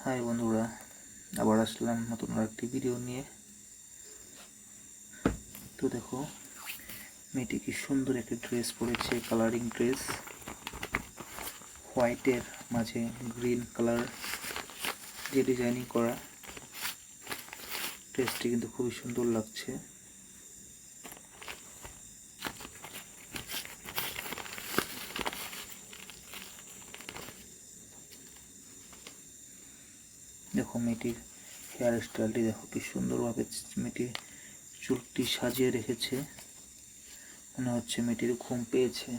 High বন্ধুরা, আবার আসলাম নতুন আরেকটি ভিডিও নিয়ে। তো দেখো, মেয়েটি কি সুন্দর একটি ড্রেস পরেছে, কালারিং ড্রেস, হোয়াইটের মাঝে গ্রিন কালার যে ডিজাইনিং করা। ড্রেসটি কিন্তু খুবই সুন্দর লাগছে। দেখো মেয়েটির হেয়ার স্টাইলটি দেখো কি সুন্দরভাবে মেয়েটি চুলটি সাজিয়ে রেখেছে। মনে হচ্ছে মেয়েটির ঘুম পেয়েছে।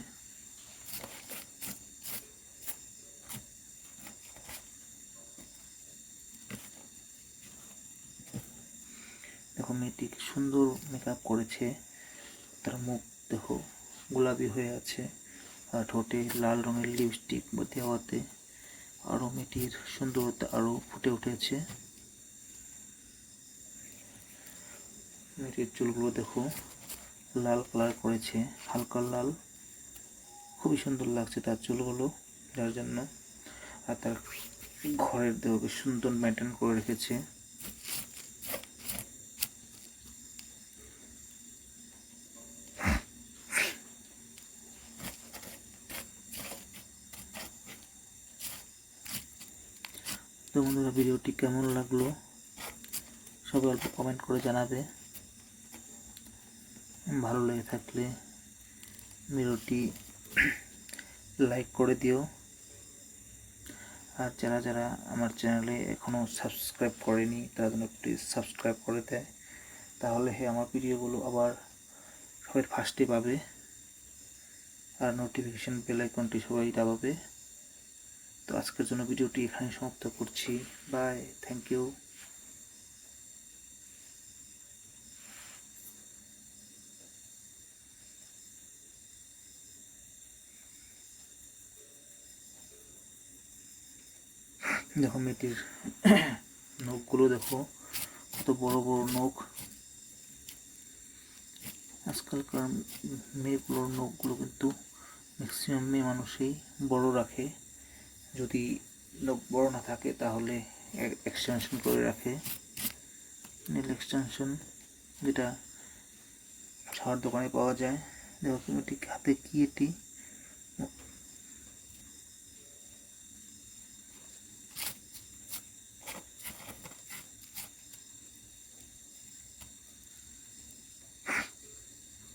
দেখো মেয়েটি কি সুন্দর মেকআপ করেছে। তার মুখ দেখো গোলাপি হয়ে আছে, আর ঠোঁটে লাল রঙের লিপস্টিক দেওয়াতে আরও মেয়েটির সুন্দরতা আরও ফুটে উঠেছে। মেয়েটির চুলগুলো দেখো লাল কালার করেছে, হালকা লাল, খুবই সুন্দর লাগছে তার চুলগুলো, যার জন্য। আর তার ঘরের দেহকে সুন্দর মেনটেন করে রেখেছে। তো বন্ধুরা, ভিডিওটি কেমন লাগলো সবাই অল্প কমেন্ট করে জানাবে। ভালো লেগে থাকলে ভিডিওটি লাইক করে দিও। আর যারা যারা আমার চ্যানেলে এখনও সাবস্ক্রাইব করেনি তারা যেন প্লিজ সাবস্ক্রাইব করে দেয়, তাহলে আমার ভিডিওগুলো আবার সবাই ফার্স্টে পাবে, আর নোটিফিকেশন বেল আইকনটি সবাই দাবাবে। তো আজকের জন্য ভিডিওটি এখানে সমাপ্ত করছি। Bye, thank you. দেখো মেয়েটির নখগুলো দেখো কত বড় বড় নখ। আজকালকার মেয়েগুলোর নখগুলো কিন্তু ম্যাক্সিমাম মেয়ে মানুষই বড় রাখে। যদি নখ বড় না থাকে তাহলে এক্সটেনশন করে রাখে, নেল এক্সটেনশন, যেটা ছাড় দোকানে পাওয়া যায়। দেখো মেয়েটি হাতে কি এটি,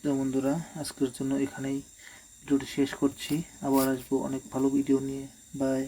তো বন্ধুরা আজকের জন্য এখানেই ভিডিওটি শেষ করছি। আবার আসবো অনেক ভালো ভিডিও নিয়ে। বাই।